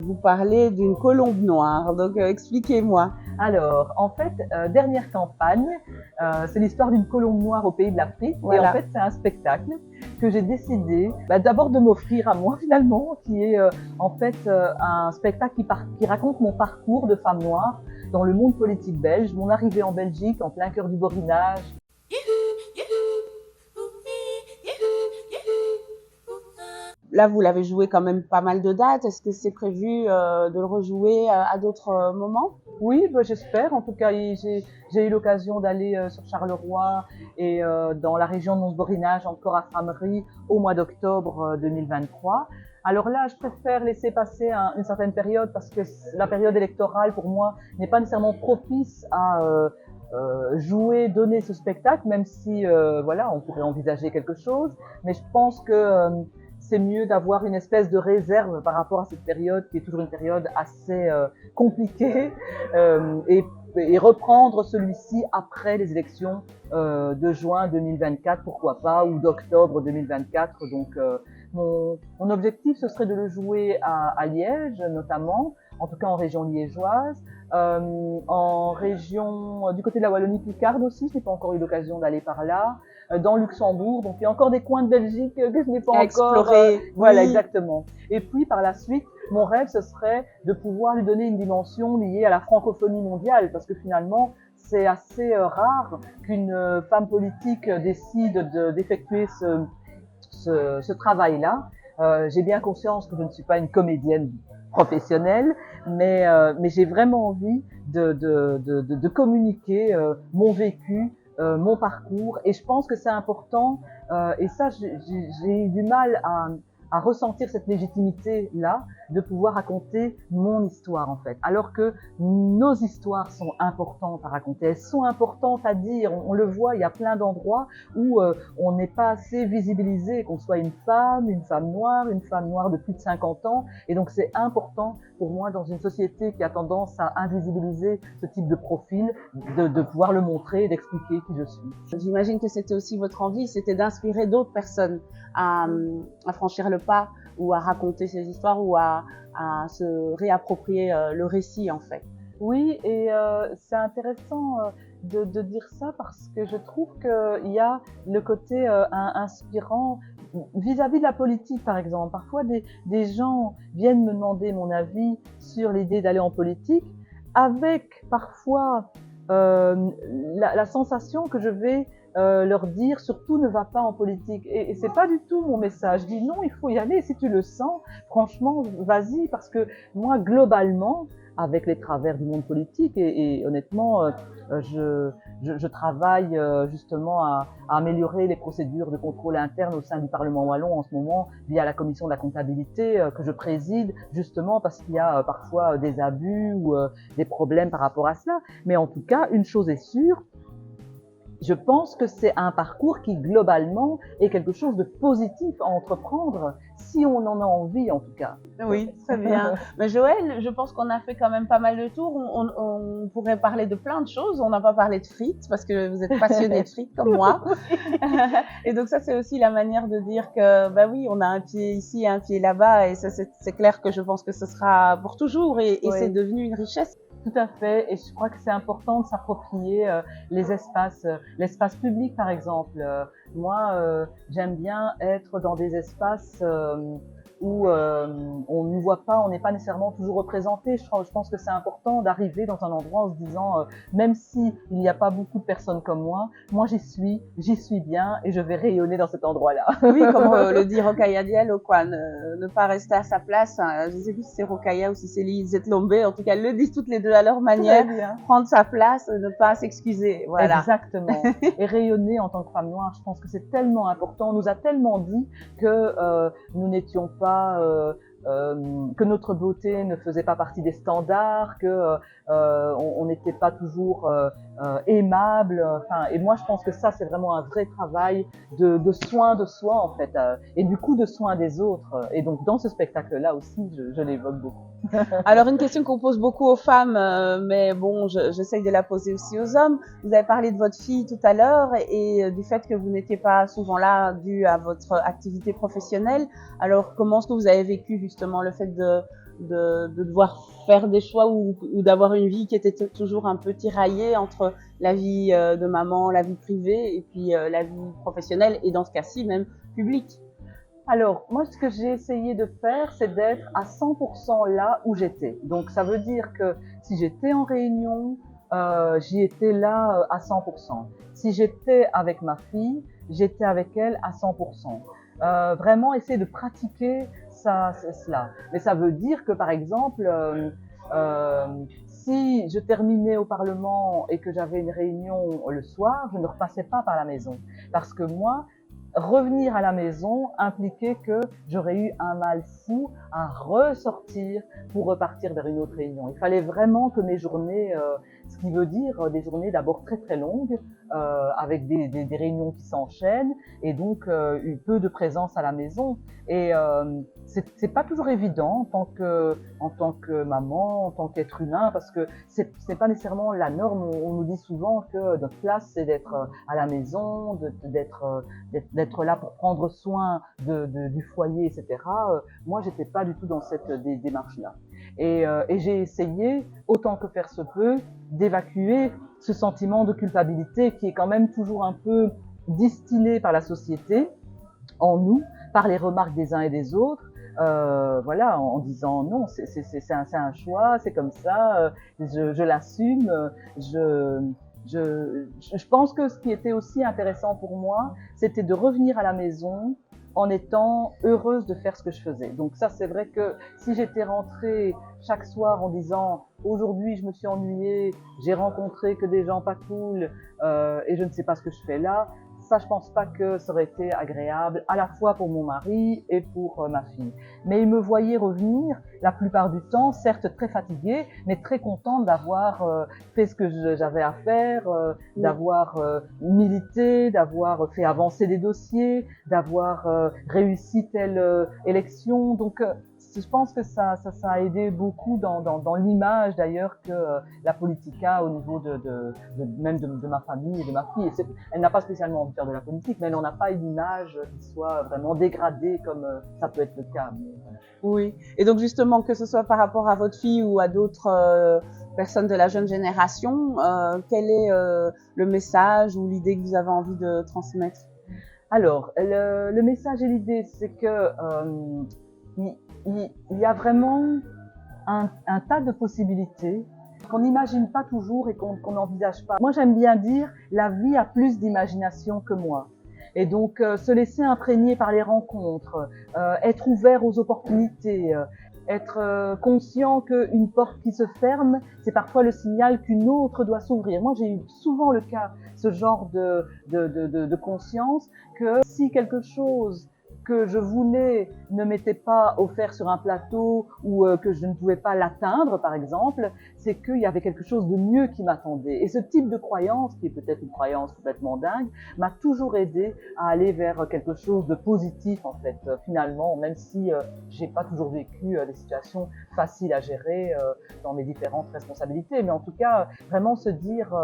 vous parler d'une colombe noire, donc expliquez-moi. Alors, en fait, dernière campagne, c'est l'histoire d'une colombe noire au pays de l'Afrique. Voilà. Et en fait, c'est un spectacle que j'ai décidé d'abord de m'offrir à moi finalement, qui est en fait un spectacle qui raconte mon parcours de femme noire dans le monde politique belge, mon arrivée en Belgique en plein cœur du borinage. Là, vous l'avez joué quand même pas mal de dates. Est-ce que c'est prévu de le rejouer à d'autres moments? Oui, bah, j'espère. En tout cas, j'ai eu l'occasion d'aller sur Charleroi et dans la région de Mons-Borinage, encore à Frameries, au mois d'octobre 2023. Alors là, je préfère laisser passer une certaine période parce que la période électorale, pour moi, n'est pas nécessairement propice à jouer, donner ce spectacle, même si voilà, on pourrait envisager quelque chose. Mais je pense que c'est mieux d'avoir une espèce de réserve par rapport à cette période qui est toujours une période assez compliquée et reprendre celui-ci après les élections de juin 2024, pourquoi pas, ou d'octobre 2024. Donc mon objectif, ce serait de le jouer à Liège notamment, en tout cas en région liégeoise, en région du côté de la Wallonie-Picarde aussi, je n'ai pas encore eu l'occasion d'aller par là, dans Luxembourg, donc il y a encore des coins de Belgique que je n'ai pas encore exploré. Voilà, oui. Exactement. Et puis par la suite, mon rêve, ce serait de pouvoir lui donner une dimension liée à la francophonie mondiale, parce que finalement, c'est assez rare qu'une femme politique décide d'effectuer ce travail-là. J'ai bien conscience que je ne suis pas une comédienne professionnelle, mais j'ai vraiment envie de communiquer mon vécu, mon parcours, et je pense que c'est important, et ça j'ai eu du mal à ressentir cette légitimité-là, de pouvoir raconter mon histoire en fait. Alors que nos histoires sont importantes à raconter, elles sont importantes à dire, on le voit, il y a plein d'endroits où on n'est pas assez visibilisé, qu'on soit une femme noire de plus de 50 ans, et donc c'est important pour moi dans une société qui a tendance à invisibiliser ce type de profil, de pouvoir le montrer, d'expliquer qui je suis. J'imagine que c'était aussi votre envie, c'était d'inspirer d'autres personnes à franchir le pas ou à raconter ces histoires ou à se réapproprier le récit en fait. Oui, et c'est intéressant de dire ça parce que je trouve qu'il y a le côté inspirant vis-à-vis de la politique par exemple. Parfois des gens viennent me demander mon avis sur l'idée d'aller en politique avec parfois la sensation que je vais leur dire surtout ne va pas en politique, et c'est pas du tout mon message. Je dis non, il faut y aller, si tu le sens, franchement vas-y, parce que moi globalement avec les travers du monde politique et honnêtement je travaille justement à améliorer les procédures de contrôle interne au sein du Parlement wallon en ce moment via la commission de la comptabilité que je préside, justement parce qu'il y a parfois des abus ou des problèmes par rapport à cela. Mais en tout cas, une chose est sûre, je pense que c'est un parcours qui, globalement, est quelque chose de positif à entreprendre, si on en a envie, en tout cas. Oui, très bien. Mais Joëlle, je pense qu'on a fait quand même pas mal de tours. On pourrait parler de plein de choses. On n'a pas parlé de frites, parce que vous êtes passionnée de frites comme moi. Et donc ça, c'est aussi la manière de dire que, bah oui, on a un pied ici, un pied là-bas. Et ça, c'est clair que je pense que ce sera pour toujours. Et oui, c'est devenu une richesse. Tout à fait, et je crois que c'est important de s'approprier les espaces, l'espace public par exemple. Moi, j'aime bien être dans des espaces où on ne nous voit pas, on n'est pas nécessairement toujours représenté. Je pense que c'est important d'arriver dans un endroit en se disant, même si il n'y a pas beaucoup de personnes comme moi j'y suis bien et je vais rayonner dans cet endroit-là. Oui, comme le dit Rokhaya Diallo, quoi, ne pas rester à sa place. Je ne sais plus si c'est Rokhaya ou si c'est Lizette Lombé. En tout cas, elles le disent toutes les deux à leur manière. Prendre sa place, ne pas s'excuser. Voilà. Exactement. Et rayonner en tant que femme noire, je pense que c'est tellement important. On nous a tellement dit que nous n'étions pas que notre beauté ne faisait pas partie des standards, que on n'était pas toujours aimable. Enfin, et moi, je pense que ça, c'est vraiment un vrai travail de soin de soi, en fait, et du coup de soin des autres. Et donc, dans ce spectacle-là aussi, je l'évoque beaucoup. Alors, une question qu'on pose beaucoup aux femmes, mais bon, j'essaye de la poser aussi aux hommes. Vous avez parlé de votre fille tout à l'heure et du fait que vous n'étiez pas souvent là dû à votre activité professionnelle. Alors, comment est-ce que vous avez vécu justement le fait de devoir faire des choix ou d'avoir une vie qui était toujours un peu tiraillée entre la vie de maman, la vie privée et puis la vie professionnelle et dans ce cas-ci même publique? Alors, moi, ce que j'ai essayé de faire, c'est d'être à 100% là où j'étais. Donc, ça veut dire que si j'étais en réunion, j'y étais là à 100%. Si j'étais avec ma fille, j'étais avec elle à 100%. Vraiment essayer de pratiquer ça, cela. Mais ça veut dire que, par exemple, si je terminais au Parlement et que j'avais une réunion le soir, je ne repassais pas par la maison. Parce que moi, revenir à la maison impliquait que j'aurais eu un mal fou à ressortir pour repartir vers une autre réunion. Il fallait vraiment que mes journées, ce qui veut dire des journées d'abord très très longues, avec des réunions qui s'enchaînent et donc peu de présence à la maison. Et c'est pas toujours évident en tant que maman, en tant qu'être humain, parce que c'est pas nécessairement la norme. On nous dit souvent que notre place c'est d'être à la maison, d'être là pour prendre soin du foyer, etc. Moi, j'étais pas du tout dans cette démarche-là. Et j'ai essayé, autant que faire se peut, d'évacuer ce sentiment de culpabilité qui est quand même toujours un peu distillé par la société, en nous, par les remarques des uns et des autres. Voilà, en disant non, c'est un choix, c'est comme ça, je l'assume, je pense que ce qui était aussi intéressant pour moi, c'était de revenir à la maison en étant heureuse de faire ce que je faisais. Donc ça, c'est vrai que si j'étais rentrée chaque soir en disant aujourd'hui je me suis ennuyée, j'ai rencontré que des gens pas cool et je ne sais pas ce que je fais là, ça je pense pas que ça aurait été agréable à la fois pour mon mari et pour ma fille. Mais il me voyait revenir la plupart du temps, certes très fatiguée, mais très contente d'avoir fait ce que j'avais à faire, d'avoir milité, d'avoir fait avancer des dossiers, d'avoir réussi telle élection. Donc je pense que ça a aidé beaucoup dans l'image d'ailleurs que la politique a au niveau même de ma famille et de ma fille. Et elle n'a pas spécialement envie de faire de la politique, mais elle n'en a pas une image qui soit vraiment dégradée comme ça peut être le cas. Mais, voilà. Oui, et donc justement, que ce soit par rapport à votre fille ou à d'autres personnes de la jeune génération, quel est le message ou l'idée que vous avez envie de transmettre? Alors, le message et l'idée, c'est que il y a vraiment un tas de possibilités qu'on n'imagine pas toujours et qu'on n'envisage pas. Moi, j'aime bien dire, la vie a plus d'imagination que moi. Et donc, se laisser imprégner par les rencontres, être ouvert aux opportunités, être conscient qu'une porte qui se ferme, c'est parfois le signal qu'une autre doit s'ouvrir. Moi, j'ai eu souvent le cas, ce genre de conscience, que si quelque chose que je voulais ne m'était pas offert sur un plateau ou que je ne pouvais pas l'atteindre, par exemple, c'est qu'il y avait quelque chose de mieux qui m'attendait. Et ce type de croyance, qui est peut-être une croyance complètement dingue, m'a toujours aidé à aller vers quelque chose de positif, en fait, finalement, même si j'ai pas toujours vécu des situations faciles à gérer dans mes différentes responsabilités. Mais en tout cas, vraiment se dire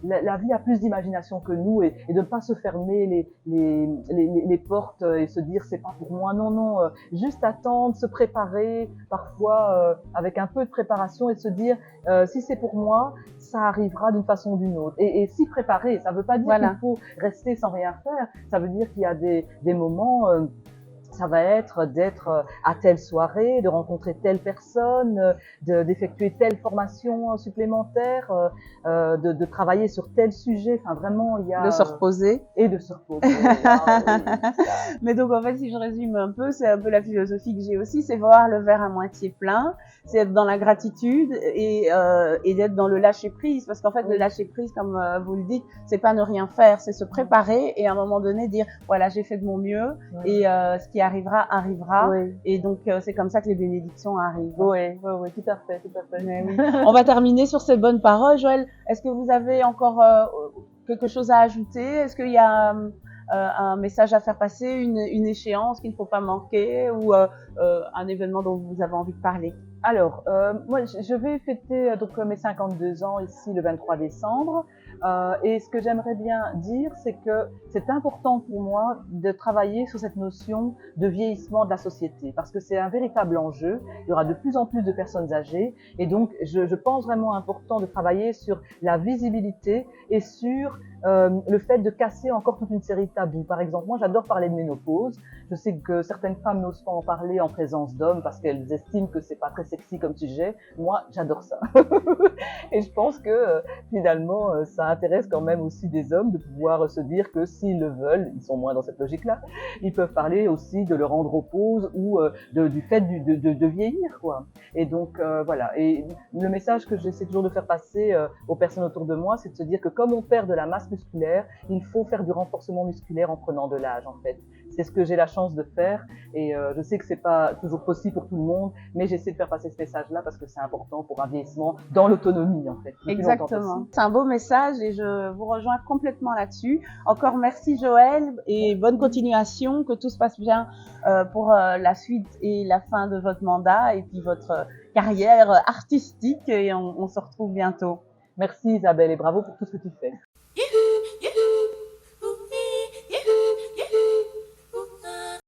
la vie a plus d'imagination que nous et de ne pas se fermer les portes et se dire c'est pas pour moi. Non, non, juste attendre, se préparer, parfois avec un peu de préparation et se dire si c'est pour moi, ça arrivera d'une façon ou d'une autre. Et s'y préparer, ça veut pas dire qu'il faut rester sans rien faire. Ça veut dire qu'il y a des moments ça va être d'être à telle soirée, de rencontrer telle personne, d'effectuer telle formation supplémentaire, de travailler sur tel sujet. Enfin, vraiment, il y a... De se reposer. Et de se reposer. Mais donc, en fait, si je résume un peu, c'est un peu la philosophie que j'ai aussi, c'est voir le verre à moitié plein, c'est être dans la gratitude et d'être dans le lâcher-prise. Parce qu'en fait, le lâcher-prise, comme vous le dites, c'est pas ne rien faire, c'est se préparer et à un moment donné dire, voilà, j'ai fait de mon mieux et ce qui arrivera. Oui. Et donc, c'est comme ça que les bénédictions arrivent. Oui, oui, oui, tout à fait, tout à fait. Oui. On va terminer sur ces bonnes paroles. Joëlle, est-ce que vous avez encore quelque chose à ajouter? Est-ce qu'il y a un message à faire passer, une échéance qu'il ne faut pas manquer ou un événement dont vous avez envie de parler? Alors, moi, je vais fêter donc mes 52 ans ici le 23 décembre. Et ce que j'aimerais bien dire, c'est que c'est important pour moi de travailler sur cette notion de vieillissement de la société, parce que c'est un véritable enjeu. Il y aura de plus en plus de personnes âgées, et donc je pense vraiment important de travailler sur la visibilité et sur le fait de casser encore toute une série de tabous. Par exemple, moi, j'adore parler de ménopause. Je sais que certaines femmes n'osent pas en parler en présence d'hommes parce qu'elles estiment que c'est pas très sexy comme sujet. Moi, j'adore ça. Et je pense que finalement, ça intéresse quand même aussi des hommes de pouvoir se dire que s'ils le veulent, ils sont moins dans cette logique-là, ils peuvent parler aussi de leur andropause ou du fait de vieillir, quoi. Et donc, voilà. Et le message que j'essaie toujours de faire passer aux personnes autour de moi, c'est de se dire que comme on perd de la masse musculaire, il faut faire du renforcement musculaire en prenant de l'âge, en fait. C'est ce que j'ai la chance de faire et je sais que c'est pas toujours possible pour tout le monde, mais j'essaie de faire passer ce message-là parce que c'est important pour un vieillissement dans l'autonomie, en fait. Exactement. C'est un beau message et je vous rejoins complètement là-dessus. Encore merci Joëlle et bonne continuation, que tout se passe bien pour la suite et la fin de votre mandat et puis votre carrière artistique et on se retrouve bientôt. Merci Isabelle et bravo pour tout ce que tu fais.